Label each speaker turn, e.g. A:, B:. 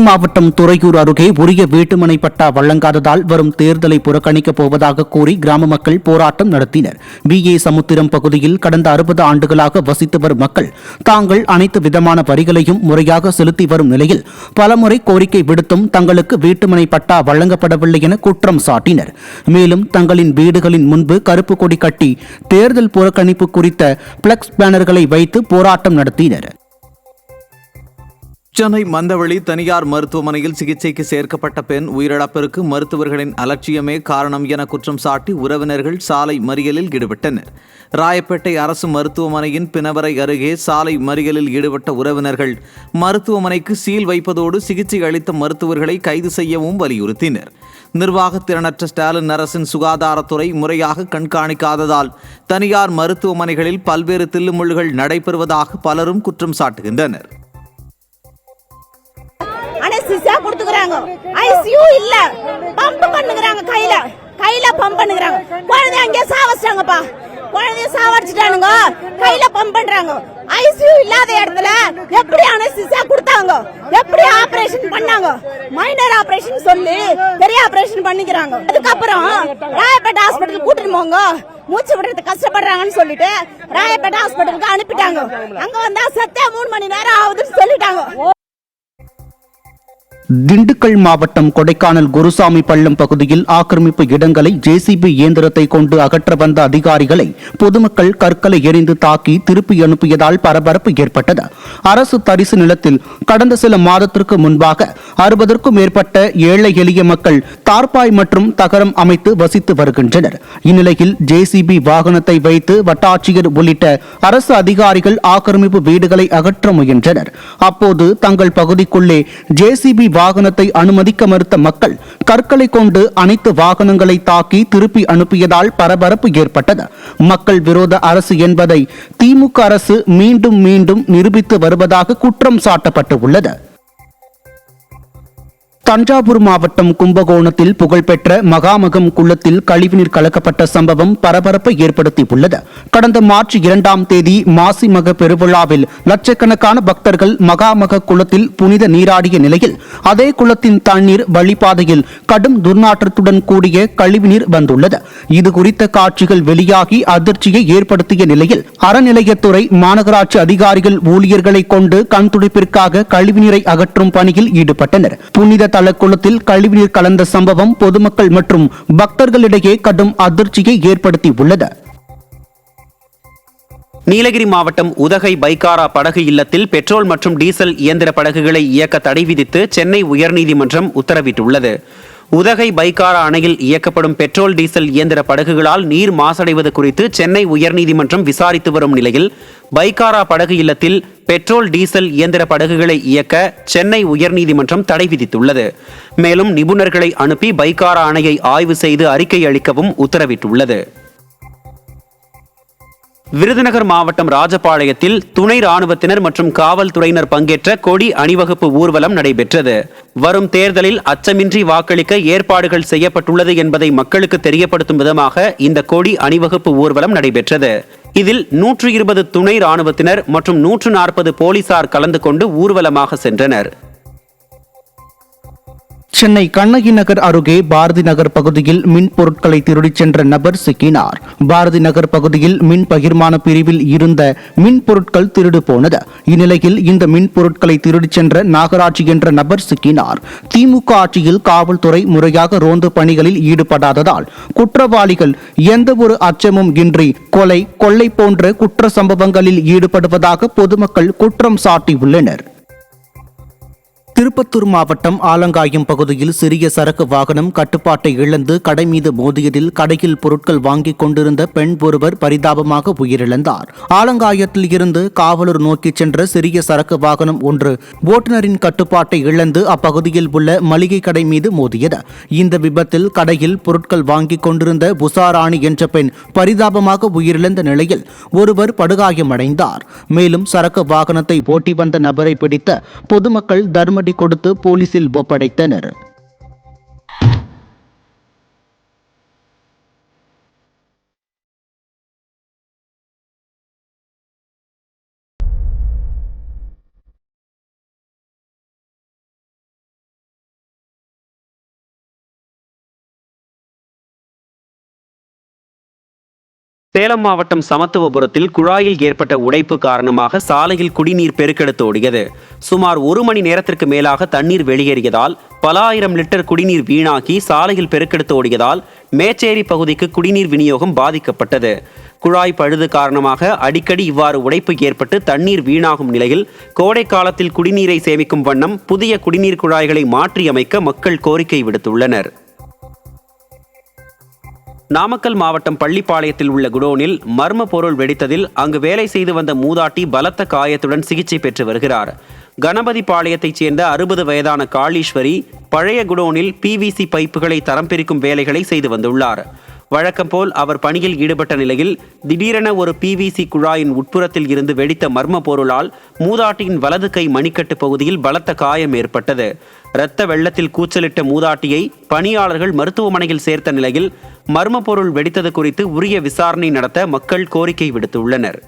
A: மாவட்டம் துறையூர் அருகே உரிய வீட்டுமனை பட்டா வழங்காததால் வரும் தேர்தலை புறக்கணிக்கப் போவதாக கூறி கிராம மக்கள் போராட்டம் நடத்தினர். BA சமுத்திரம் பகுதியில் கடந்த 60 ஆண்டுகளாக வசித்து வரும் மக்கள் தாங்கள் அனைத்து விதமான வரிகளையும் முறையாக செலுத்தி வரும் நிலையில் பலமுறை கோரிக்கை விடுத்தும் தங்களுக்கு வீட்டுமனை பட்டா வழங்கப்படவில்லை என குற்றம் சாட்டினர். மேலும் தங்களின் வீடுகளின் முன்பு கருப்பு கொடி கட்டி தேர்தல் புறக்கணிப்பு குறித்த பிளக்ஸ் பேனர்களை வைத்து போராட்டம் நடத்தினர்.
B: சென்னை மந்தவெளி தனியார் மருத்துவமனையில் சிகிச்சைக்கு சேர்க்கப்பட்ட பெண் உயிரிழப்பிற்கு மருத்துவர்களின் அலட்சியமே காரணம் என குற்றம் சாட்டி உறவினர்கள் சாலை மறியலில் ஈடுபட்டனர். ராயப்பேட்டை அரசு மருத்துவமனையின் பிணவரை அருகே சாலை மறியலில் ஈடுபட்ட உறவினர்கள் மருத்துவமனைக்கு சீல் வைப்பதோடு சிகிச்சை அளித்த மருத்துவர்களை கைது செய்யவும் வலியுறுத்தினர். நிர்வாக திறனற்ற ஸ்டாலின் அரசின் சுகாதாரத்துறை முறையாக கண்காணிக்காததால் தனியார் மருத்துவமனைகளில் பல்வேறு தில்லுமுள்ளுகள் நடைபெறுவதாக பலரும் குற்றம் சாட்டுகின்றனர்.
C: அனஸ்தீசியா கொடுத்துக்கறாங்க, ஐசியூ இல்ல, பம்ப் பண்ணுங்கறாங்க, கையில பம்ப் பண்ணுங்கறாங்க. குழந்தை அங்கே சாவச்சிட்டாங்கப்பா, குழந்தைய சாவடிச்சிட்டானுங்க, கையில பம்ப் பண்றாங்க. ஐசியூ இல்லாத இடத்துல எப்படி அனஸ்தீசியா கொடுத்தாங்க, எப்படி ஆபரேஷன் பண்ணாங்க? மைனர் ஆபரேஷன் சொல்லி பெரிய ஆபரேஷன் பண்ணிக்கிறாங்க. அதுக்கப்புறம் ராயப்பேட்டை ஹாஸ்பிட்டல் கூட்டிட்டு போங்க, மூச்சு விடுறதுக்கு கஷ்டப்படுறாங்கன்னு சொல்லிட்டு ராயப்பேட்டை ஹாஸ்பிட்டலுக்கு அனுப்பிட்டாங்க. அங்க வந்தா சத்தே 3 மணி நேரம் ஆகுதுன்னு சொல்லிட்டாங்க.
A: திண்டுக்கல் மாவட்டம் கொடைக்கானல் குருசாமி பள்ளம் பகுதியில் ஆக்கிரமிப்பு இடங்களை JCB இயந்திரத்தை கொண்டு அகற்ற வந்த அதிகாரிகளை பொதுமக்கள் கற்களை எறிந்து தாக்கி திருப்பி அனுப்பியதால் பரபரப்பு ஏற்பட்டது. அரசு தரிசு நிலத்தில் கடந்த சில மாதத்திற்கு முன்பாக 60க்கும் மேற்பட்ட ஏழை எளிய மக்கள் தார்பாய் மற்றும் தகரம் அமைத்து வசித்து வருகின்றனர். இந்நிலையில் JCB வாகனத்தை வைத்து வட்டாட்சியர் உள்ளிட்ட அரசு அதிகாரிகள் ஆக்கிரமிப்பு வீடுகளை அகற்ற முயன்றனர். அப்போது தங்கள் பகுதிக்குள்ளே JCB வாகனத்தை அனுமதிக்க மறுத்த மக்கள் கற்களை கொண்டு அனைத்து வாகனங்களை தாக்கி திருப்பி அனுப்பியதால் பரபரப்பு ஏற்பட்டது. மக்கள் விரோத அரசு என்பதை திமுக அரசு மீண்டும் மீண்டும் நிரூபித்து வருவதாக குற்றம் சாட்டப்பட்டுள்ளது. தஞ்சாவூர் மாவட்டம் கும்பகோணத்தில் புகழ்பெற்ற மகாமகம் குளத்தில் கழிவுநீர் கலக்கப்பட்ட சம்பவம் பரபரப்பை ஏற்படுத்தியுள்ளது. கடந்த மார்ச் 2ஆம் தேதி மாசிமக பெருவிழாவில் லட்சக்கணக்கான பக்தர்கள் மகாமக குளத்தில் புனித நீராடிய நிலையில் அதே குளத்தின் தண்ணீர் வழிபாதையில் கடும் துர்நாற்றத்துடன் கூடிய கழிவுநீர் வந்துள்ளது. இது குறித்த காட்சிகள் வெளியாகி அதிர்ச்சியை ஏற்படுத்திய நிலையில் அறநிலையத்துறை மாநகராட்சி அதிகாரிகள் ஊழியர்களை கொண்டு கண்துடைப்பிற்காக கழிவுநீரை அகற்றும் பணியில் ஈடுபட்டனர். புனித குளத்தில் கழிவுநீர் கலந்த சம்பவம் பொதுமக்கள் மற்றும் பக்தர்களிடையே கடும் அதிர்ச்சியை ஏற்படுத்தியுள்ளது.
D: நீலகிரி மாவட்டம் உதகை பைக்காரா படகு இல்லத்தில் பெட்ரோல் மற்றும் டீசல் இயந்திர படகுகளை இயக்க தடை விதித்து சென்னை உயர்நீதிமன்றம் உத்தரவிட்டுள்ளது. உதகை பைக்காரா அணையில் இயக்கப்படும் பெட்ரோல் டீசல் இயந்திர படகுகளால் நீர் மாசடைவது குறித்து சென்னை உயர்நீதிமன்றம் விசாரித்து வரும் நிலையில் பைக்காரா படகு இல்லத்தில் பெட்ரோல் டீசல் இயந்திர படகுகளை இயக்க சென்னை உயர்நீதிமன்றம் தடை விதித்துள்ளது. மேலும் நிபுணர்களை அனுப்பி பைக்காரா அணையை ஆய்வு செய்து அறிக்கை அளிக்கவும் உத்தரவிட்டுள்ளது. விருதுநகர் மாவட்டம் ராஜபாளையத்தில் துணை ராணுவத்தினர் மற்றும் காவல்துறையினர் பங்கேற்ற கொடி அணிவகுப்பு ஊர்வலம் நடைபெற்றது. வரும் தேர்தலில் அச்சமின்றி வாக்களிக்க ஏற்பாடுகள் செய்யப்பட்டுள்ளது என்பதை மக்களுக்கு தெரியப்படுத்தும் விதமாக இந்த கொடி அணிவகுப்பு ஊர்வலம் நடைபெற்றது. இதில் 120 துணை ராணுவத்தினர் மற்றும் 140 போலீசார் கலந்து கொண்டு ஊர்வலமாக சென்றனர்.
A: சென்னை கண்ணகி நகர் அருகே பாரதி நகர் பகுதியில் மின் பொருட்களை திருடிச் சென்ற நபர் சிக்கினார். பாரதி நகர் பகுதியில் மின் பகிர்மான பிரிவில் இருந்த மின் பொருட்கள் திருடு போனது. இந்நிலையில் இந்த மின் பொருட்களை திருடிச் சென்ற நாகராட்சி என்ற நபர் சிக்கினார். திமுக ஆட்சியில் காவல்துறை முறையாக ரோந்து பணிகளில் ஈடுபடாததால் குற்றவாளிகள் எந்தவொரு அச்சமும் இன்றி கொலை, கொள்ளை போன்ற குற்ற சம்பவங்களில் ஈடுபடுவதாக பொதுமக்கள் குற்றம் சாட்டியுள்ளனர். திருப்பத்தூர் மாவட்டம் ஆலங்காயம் பகுதியில் சிறிய சரக்கு வாகனம் கட்டுப்பாட்டை இழந்து கடை மீது மோதியதில் கடையில் பொருட்கள் வாங்கிக் கொண்டிருந்த பெண் ஒருவர் பரிதாபமாக உயிரிழந்தார். ஆலங்காயத்தில் இருந்து காவலூர் நோக்கி சென்ற சிறிய சரக்கு வாகனம் ஒன்று ஓட்டுநரின் கட்டுப்பாட்டை இழந்து அப்பகுதியில் உள்ள மளிகை கடை மீது மோதியது. இந்த விபத்தில் கடையில் பொருட்கள் வாங்கிக் கொண்டிருந்த புசாராணி என்ற பெண் பரிதாபமாக உயிரிழந்த நிலையில் ஒருவர் படுகாயமடைந்தார். மேலும் சரக்கு வாகனத்தை ஓட்டி வந்த நபரை பிடித்த பொதுமக்கள் தர்மடி கொடுத்து போலீசில் ஒப்படைத்தனர்.
D: சேலம் மாவட்டம் சமத்துவபுரத்தில் குழாயில் ஏற்பட்ட உடைப்பு காரணமாக சாலையில் குடிநீர் பெருக்கெடுத்து ஓடியது. சுமார் 1 மணி நேரத்திற்கு மேலாக தண்ணீர் வெளியேறியதால் பல ஆயிரம் லிட்டர் குடிநீர் வீணாகி சாலையில் பெருக்கெடுத்து ஓடியதால் மேச்சேரி பகுதிக்கு குடிநீர் விநியோகம் பாதிக்கப்பட்டது. குழாய் பழுது காரணமாக அடிக்கடி இவ்வாறு உடைப்பு ஏற்பட்டு தண்ணீர் வீணாகும் நிலையில் கோடை காலத்தில் குடிநீரை சேமிக்கும் வண்ணம் புதிய குடிநீர் குழாய்களை மாற்றியமைக்க மக்கள் கோரிக்கை விடுத்துள்ளனர். நாமக்கல் மாவட்டம் பள்ளிப்பாளையத்தில் உள்ள குடோனில் மர்ம பொருள் வெடித்ததில் அங்கு வேலை செய்து வந்த மூதாட்டி பலத்த காயத்துடன் சிகிச்சை பெற்று வருகிறார். கணபதி பாளையத்தைச் சேர்ந்த 60 வயதான காளீஸ்வரி பழைய குடோனில் PVC பைப்புகளை தரம் பிரிக்கும் வேலைகளை செய்து வந்துள்ளார். வழக்கம் போல் அவர் பணியில் ஈடுபட்ட நிலையில் திடீரென ஒரு PVC குழாயின் உட்புறத்தில் இருந்து வெடித்த மர்ம பொருளால் மூதாட்டியின் வலது கை மணிக்கட்டு பகுதியில் பலத்த காயம் ஏற்பட்டது. இரத்த வெள்ளத்தில் கூச்சலிட்ட மூதாட்டியை பணியாளர்கள் மருத்துவமனையில் சேர்த்த நிலையில் மர்ம பொருள் வெடித்தது குறித்து உரிய விசாரணை நடத்த மக்கள் கோரிக்கை விடுத்துள்ளனர்.